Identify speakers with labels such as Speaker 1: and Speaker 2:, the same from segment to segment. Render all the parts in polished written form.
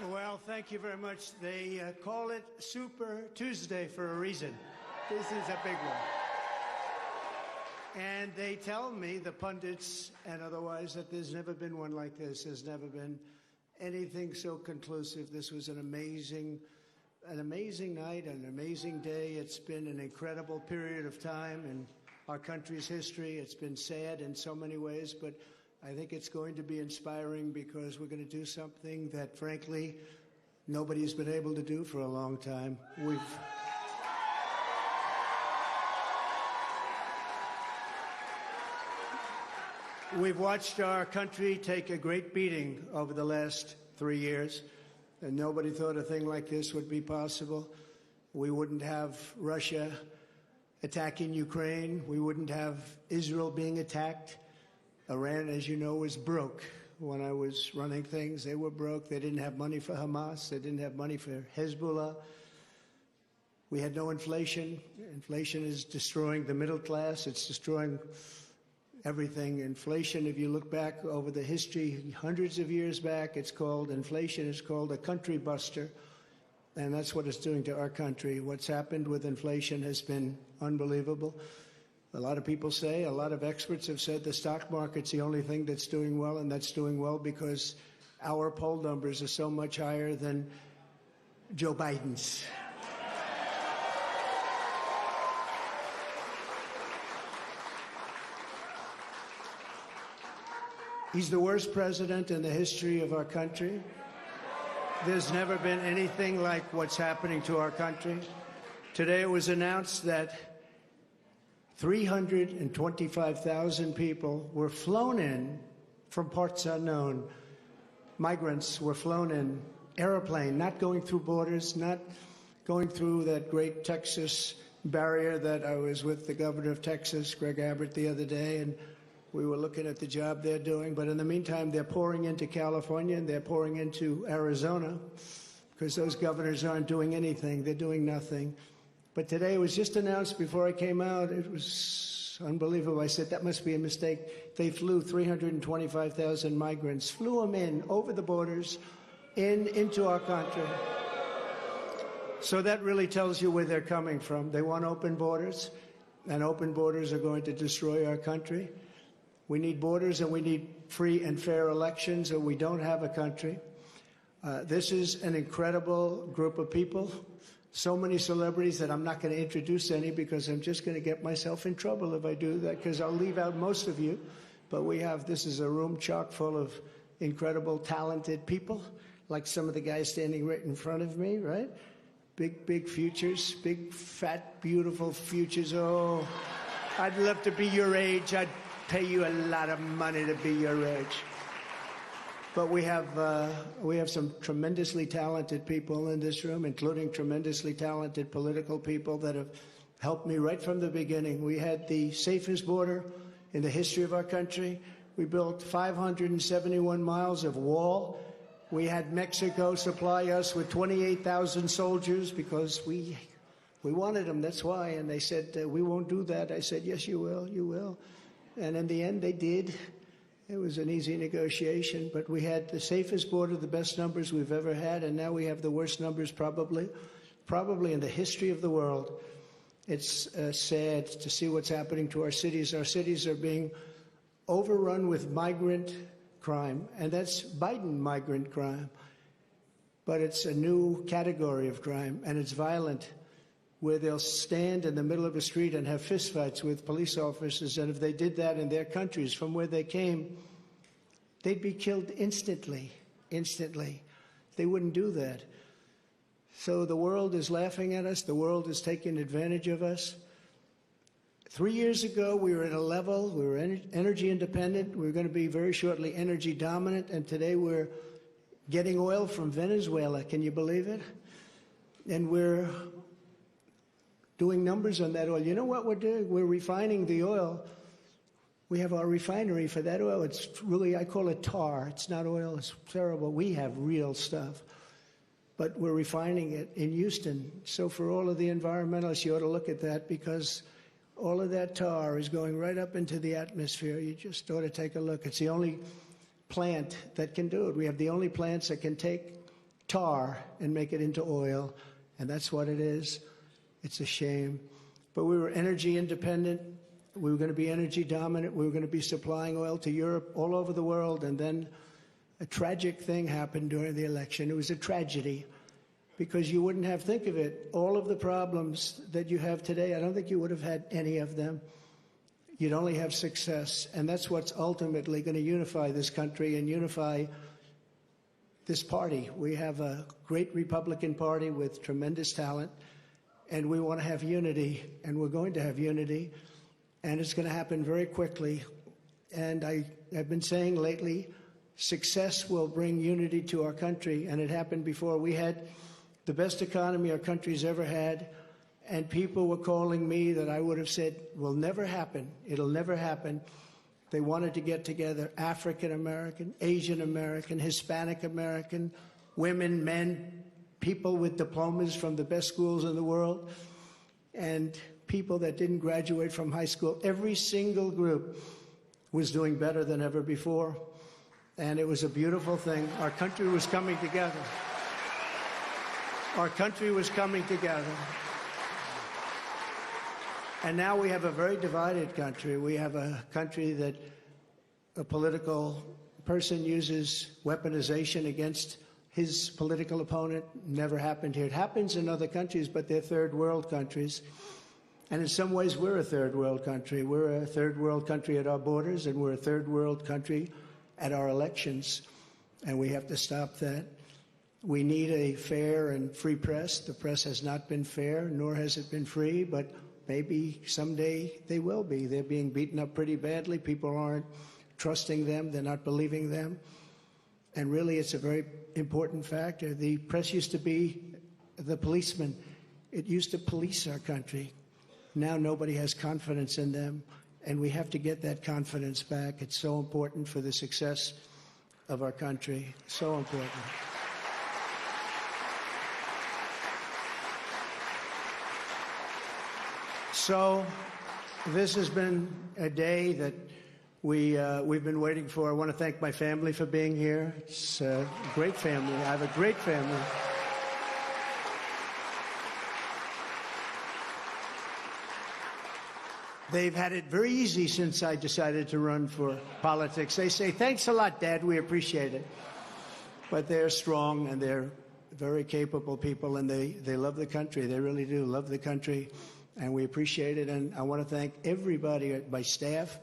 Speaker 1: Well, thank you very much. They call it Super Tuesday for a reason. This is a big one. And they tell me, the pundits and otherwise, that there's never been one like this. There's never been anything so conclusive. This was an amazing night, an amazing day. It's been an incredible period of time in our country's history. It's been sad in so many ways, but I think it's going to be inspiring because we're going to do something that, frankly, nobody's been able to do for a long time. We've watched our country take a great beating over the last 3 years, and nobody thought a thing like this would be possible. We wouldn't have Russia attacking Ukraine. We wouldn't have Israel being attacked. Iran, as you know, was broke. When I was running things, they were broke. They didn't have money for Hamas. They didn't have money for Hezbollah. We had no inflation. Inflation is destroying the middle class. It's destroying everything. Inflation, if you look back over the history, hundreds of years back, inflation is called a country buster. And that's what it's doing to our country. What's happened with inflation has been unbelievable. A lot of people say, a lot of experts have said the stock market's the only thing that's doing well, and that's doing well because our poll numbers are so much higher than Joe Biden's. He's the worst president in the history of our country. There's never been anything like what's happening to our country. Today it was announced that 325,000 people were flown in from parts unknown. Migrants were flown in, airplane, not going through borders, not going through that great Texas barrier that I was with the governor of Texas, Greg Abbott, the other day, and we were looking at the job they're doing. But in the meantime, they're pouring into California and they're pouring into Arizona because those governors aren't doing anything. They're doing nothing. But today it was just announced before I came out. It was unbelievable. I said, that must be a mistake. They flew 325,000 migrants, flew them in over the borders into our country. So that really tells you where they're coming from. They want open borders, and open borders are going to destroy our country. We need borders and we need free and fair elections, or we don't have a country. This is an incredible group of people. So many celebrities that I'm not going to introduce any because I'm just going to get myself in trouble if I do that, because I'll leave out most of you. But this is a room chock full of incredible, talented people, like some of the guys standing right in front of me, right? Big futures, big, fat, beautiful futures. Oh, I'd love to be your age. I'd pay you a lot of money to be your age. But we have some tremendously talented people in this room, including tremendously talented political people that have helped me right from the beginning. We had the safest border in the history of our country. We built 571 miles of wall. We had Mexico supply us with 28,000 soldiers because we wanted them, that's why. And they said, we won't do that. I said, yes, you will, you will. And in the end, they did. It was an easy negotiation, but we had the safest border, the best numbers we've ever had, and now we have the worst numbers probably in the history of the world. It's sad to see what's happening to our cities. Our cities are being overrun with migrant crime, and that's Biden migrant crime. But it's a new category of crime, and it's violent, where they'll stand in the middle of a street and have fistfights with police officers, and if they did that in their countries from where they came, they'd be killed instantly. They wouldn't do that. So the world is laughing at us. The world is taking advantage of us. 3 years ago, we were at a level, we were energy independent. We were going to be very shortly energy dominant, and today we're getting oil from Venezuela. Can you believe it? And we're doing numbers on that oil. You know what we're doing? We're refining the oil. We have our refinery for that oil. It's really, I call it tar. It's not oil. It's terrible. We have real stuff. But we're refining it in Houston. So for all of the environmentalists, you ought to look at that, because all of that tar is going right up into the atmosphere. You just ought to take a look. It's the only plant that can do it. We have the only plants that can take tar and make it into oil, and that's what it is. It's a shame. But we were energy independent. We were going to be energy dominant. We were going to be supplying oil to Europe, all over the world, and then a tragic thing happened during the election. It was a tragedy because you wouldn't have, think of it, all of the problems that you have today, I don't think you would have had any of them. You'd only have success, and that's what's ultimately going to unify this country and unify this party. We have a great Republican Party with tremendous talent, and we want to have unity, and we're going to have unity, and it's going to happen very quickly. And I've been saying lately, success will bring unity to our country, and it happened before. We had the best economy our country's ever had, and people were calling me that I would have said will never happen. It'll never happen. They wanted to get together, African American, Asian American, Hispanic American, women, men, people with diplomas from the best schools in the world, and people that didn't graduate from high school. Every single group was doing better than ever before. And it was a beautiful thing. Our country was coming together. Our country was coming together. And now we have a very divided country. We have a country that a political person uses weaponization against his political opponent. Never happened here. It happens in other countries, but they're third world countries. And in some ways, we're a third world country. We're a third world country at our borders, and we're a third world country at our elections, and we have to stop that. We need a fair and free press. The press has not been fair, nor has it been free, but maybe someday they will be. They're being beaten up pretty badly. People aren't trusting them. They're not believing them. And really, it's a very important factor. The press used to be the policeman. It used to police our country. Now nobody has confidence in them. And we have to get that confidence back. It's so important for the success of our country. So important. So this has been a day that we've been waiting for. I want to thank my family for being here. It's a great family. I have a great family. They've had it very easy since I decided to run for politics. They say, thanks a lot, Dad, we appreciate it. But they're strong, and they're very capable people, and they love the country. They really do love the country, and we appreciate it. And I want to thank everybody at my staff.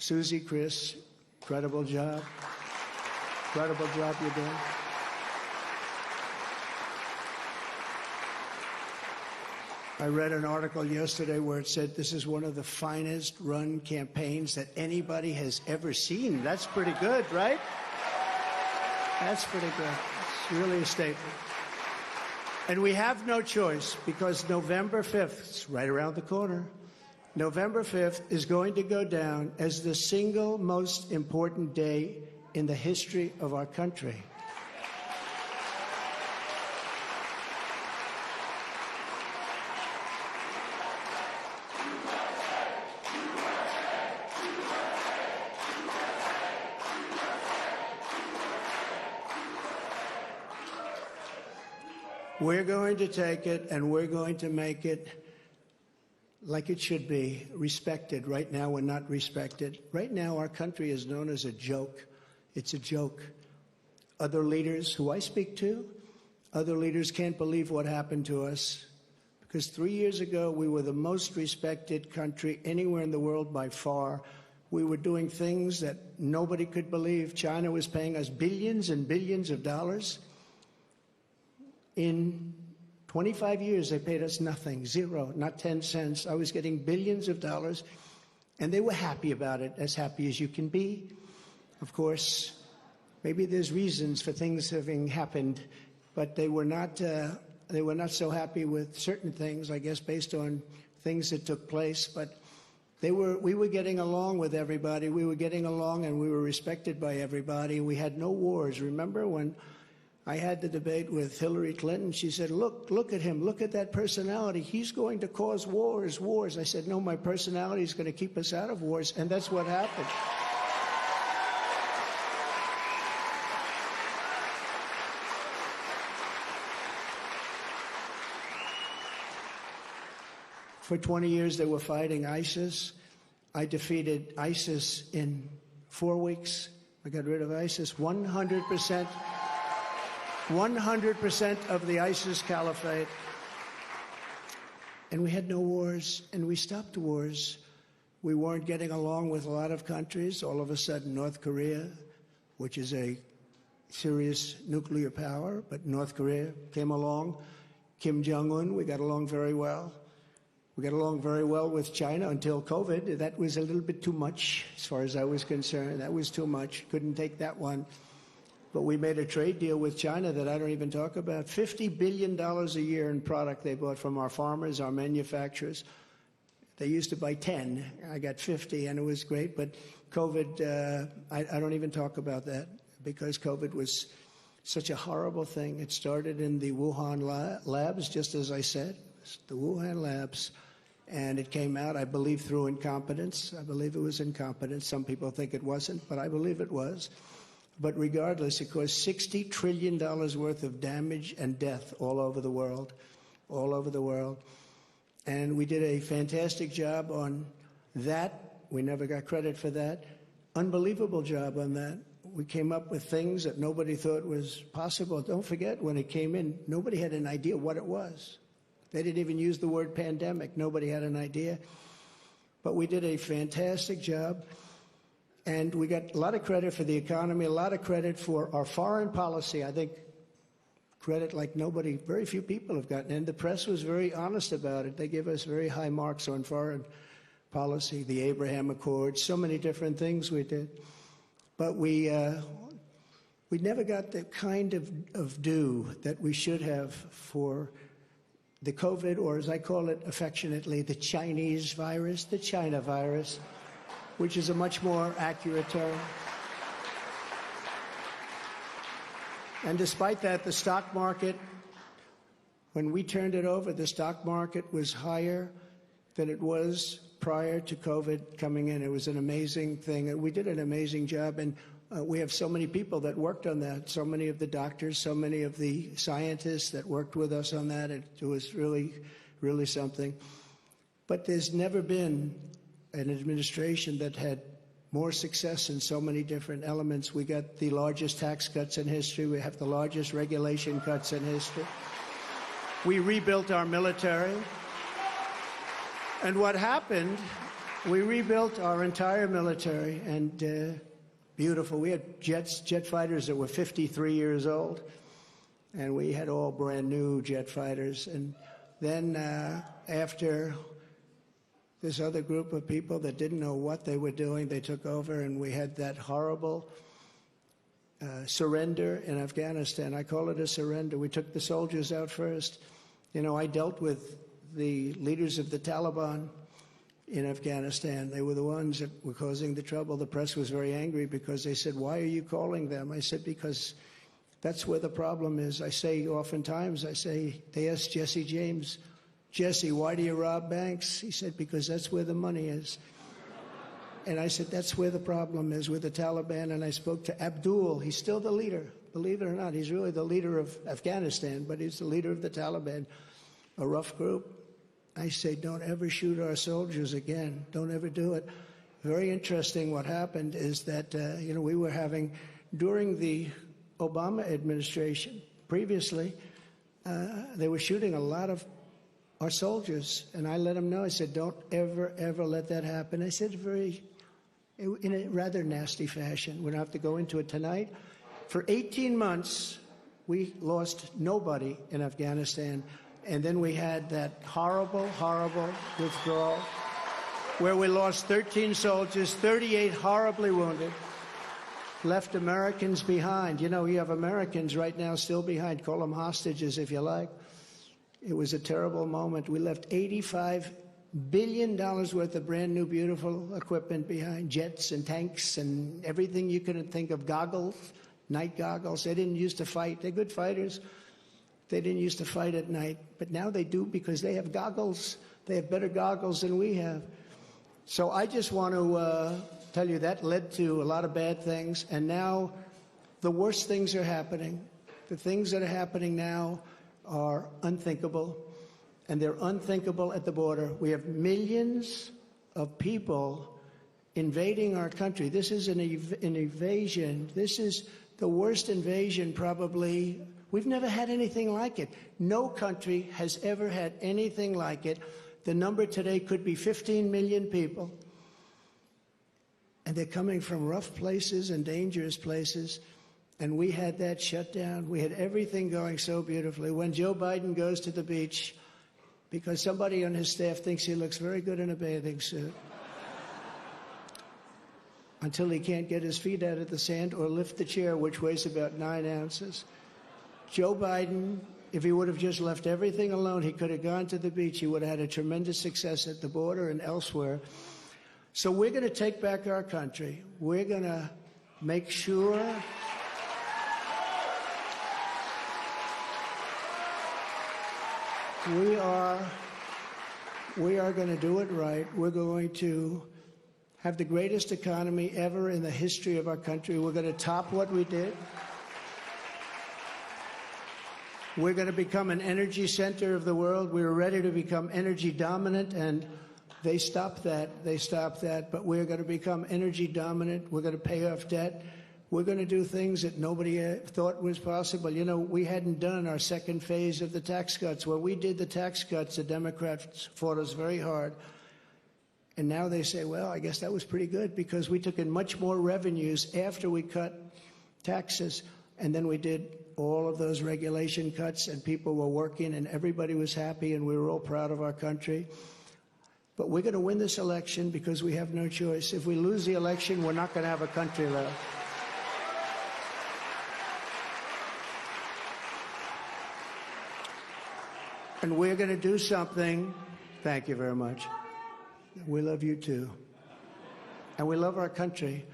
Speaker 1: Susie, Chris, incredible job. Incredible job you're doing. I read an article yesterday where it said this is one of the finest run campaigns that anybody has ever seen. That's pretty good, right? That's pretty good. It's really a statement. And we have no choice because November 5th, it's right around the corner, November 5th is going to go down as the single most important day in the history of our country. We're going to take it, and we're going to make it like it should be, respected. Right now, we're not respected. Right now, our country is known as a joke. It's a joke. Other leaders who I speak to, other leaders can't believe what happened to us. Because 3 years ago, we were the most respected country anywhere in the world by far. We were doing things that nobody could believe. China was paying us billions and billions of dollars. In 25 years, they paid us nothing, zero, not 10 cents. I was getting billions of dollars, and they were happy about it, as happy as you can be. Of course, maybe there's reasons for things having happened, but they were not so happy with certain things, I guess, based on things that took place. But we were getting along with everybody. We were getting along, and we were respected by everybody. We had no wars. Remember when I had the debate with Hillary Clinton? She said, look at him. Look at that personality. He's going to cause wars. I said, no, my personality is going to keep us out of wars. And that's what happened. For 20 years, they were fighting ISIS. I defeated ISIS in 4 weeks. I got rid of ISIS. 100% of the ISIS caliphate. And we had no wars, and we stopped wars. We weren't getting along with a lot of countries. All of a sudden, North Korea, which is a serious nuclear power, but North Korea came along. Kim Jong-un, we got along very well. We got along very well with China until COVID. That was a little bit too much, as far as I was concerned. That was too much. Couldn't take that one. But we made a trade deal with China that I don't even talk about. $50 billion a year in product they bought from our farmers, our manufacturers. They used to buy 10. I got 50, and it was great. But COVID, I don't even talk about that, because COVID was such a horrible thing. It started in the Wuhan labs, just as I said, the Wuhan labs. And it came out, I believe, through incompetence. I believe it was incompetence. Some people think it wasn't, but I believe it was. But regardless, it caused $60 trillion worth of damage and death all over the world, all over the world. And we did a fantastic job on that. We never got credit for that. Unbelievable job on that. We came up with things that nobody thought was possible. Don't forget, when it came in, nobody had an idea what it was. They didn't even use the word pandemic. Nobody had an idea. But we did a fantastic job. And we got a lot of credit for the economy, a lot of credit for our foreign policy. I think credit like nobody, very few people have gotten. And the press was very honest about it. They gave us very high marks on foreign policy, the Abraham Accords, so many different things we did. But we never got the kind of due that we should have for the COVID, or as I call it affectionately, the Chinese virus, the China virus, which is a much more accurate term. And despite that, the stock market, when we turned it over, the stock market was higher than it was prior to COVID coming in. It was an amazing thing. And we did an amazing job. And we have so many people that worked on that, so many of the doctors, so many of the scientists that worked with us on that. It was really, really something. But there's never been an administration that had more success in so many different elements. We got the largest tax cuts in history. We have the largest regulation cuts in history. We rebuilt our military. And what happened, we rebuilt our entire military, and beautiful. We had jet fighters that were 53 years old, and we had all brand new jet fighters. And then after this other group of people that didn't know what they were doing, they took over, and we had that horrible surrender in Afghanistan. I call it a surrender. We took the soldiers out first. You know, I dealt with the leaders of the Taliban in Afghanistan. They were the ones that were causing the trouble. The press was very angry because they said, "Why are you calling them?" I said, "Because that's where the problem is." I say oftentimes, they asked Jesse James, "Jesse, why do you rob banks?" He said, "Because that's where the money is." And I said, that's where the problem is, with the Taliban. And I spoke to Abdul. He's still the leader. Believe it or not, he's really the leader of Afghanistan, but he's the leader of the Taliban, a rough group. I say, don't ever shoot our soldiers again. Don't ever do it. Very interesting what happened is that, we were having, during the Obama administration, previously, they were shooting a lot of our soldiers. And I let them know, I said, don't ever, ever let that happen. I said in a rather nasty fashion. We don't have to go into it tonight. For 18 months, we lost nobody in Afghanistan. And then we had that horrible, horrible withdrawal where we lost 13 soldiers, 38 horribly wounded, left Americans behind. You know, you have Americans right now still behind. Call them hostages if you like. It was a terrible moment. We left $85 billion worth of brand new, beautiful equipment behind, jets and tanks and everything you could think of, goggles, night goggles. They didn't used to fight. They're good fighters. They didn't used to fight at night, but now they do because they have goggles. They have better goggles than we have. So I just want to tell you that led to a lot of bad things, and now the worst things are happening. The things that are happening now are unthinkable, and they're unthinkable at the border. We have millions of people invading our country. This is an invasion. This is the worst invasion probably. We've never had anything like it. No country has ever had anything like it. The number today could be 15 million people. And they're coming from rough places and dangerous places. And we had that shut down. We had everything going so beautifully. When Joe Biden goes to the beach, because somebody on his staff thinks he looks very good in a bathing suit, until he can't get his feet out of the sand or lift the chair, which weighs about 9 ounces. Joe Biden, if he would have just left everything alone, he could have gone to the beach. He would have had a tremendous success at the border and elsewhere. So we're going to take back our country. We're going to make sure we are going to do it right. We're going to have the greatest economy ever in the history of our country. We're going to top what we did. We're going to become an energy center of the world. We were ready to become energy dominant, and they stopped that. They stopped that. But we're going to become energy dominant. We're going to pay off debt. We're going to do things that nobody thought was possible. You know, we hadn't done our second phase of the tax cuts. When we did the tax cuts, the Democrats fought us very hard. And now they say, well, I guess that was pretty good because we took in much more revenues after we cut taxes. And then we did all of those regulation cuts, and people were working, and everybody was happy, and we were all proud of our country. But we're going to win this election because we have no choice. If we lose the election, we're not going to have a country left. And we're going to do something. Thank you very much. We love you too. And we love our country.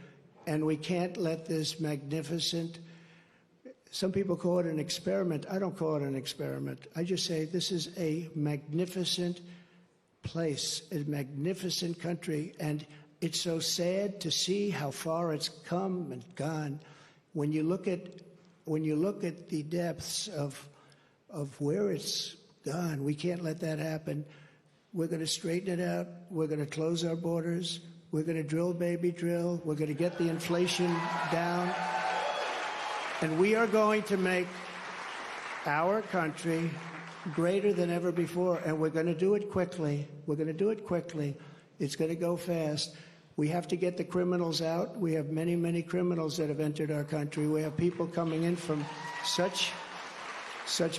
Speaker 1: And we can't let this magnificent, some people call it an experiment. I don't call it an experiment. I just say this is a magnificent place, a magnificent country. And it's so sad to see how far it's come and gone. When you look at the depths of where it's gone, we can't let that happen. We're going to straighten it out. We're going to close our borders. We're going to drill, baby, drill. We're going to get the inflation down. And we are going to make our country greater than ever before. And we're going to do it quickly. We're going to do it quickly. It's going to go fast. We have to get the criminals out. We have many, many criminals that have entered our country. We have people coming in from such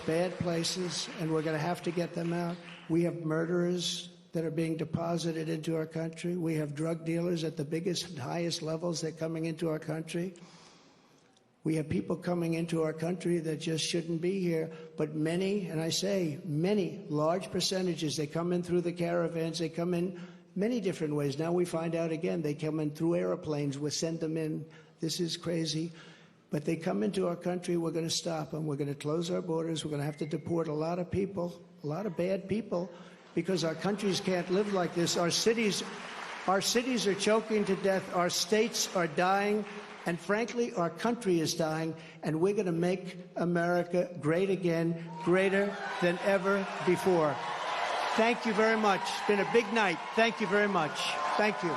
Speaker 1: bad places, and we're going to have to get them out. We have murderers that are being deposited into our country. We have drug dealers at the biggest and highest levels that are coming into our country. We have people coming into our country that just shouldn't be here. But many, and I say many, large percentages, they come in through the caravans. They come in many different ways. Now we find out again, they come in through airplanes. We send them in. This is crazy. But they come into our country, we're going to stop them. We're going to close our borders. We're going to have to deport a lot of people, a lot of bad people, because our countries can't live like this. Our cities are choking to death. Our states are dying. And frankly, our country is dying. And we're going to make America great again, greater than ever before. Thank you very much. It's been a big night. Thank you very much. Thank you.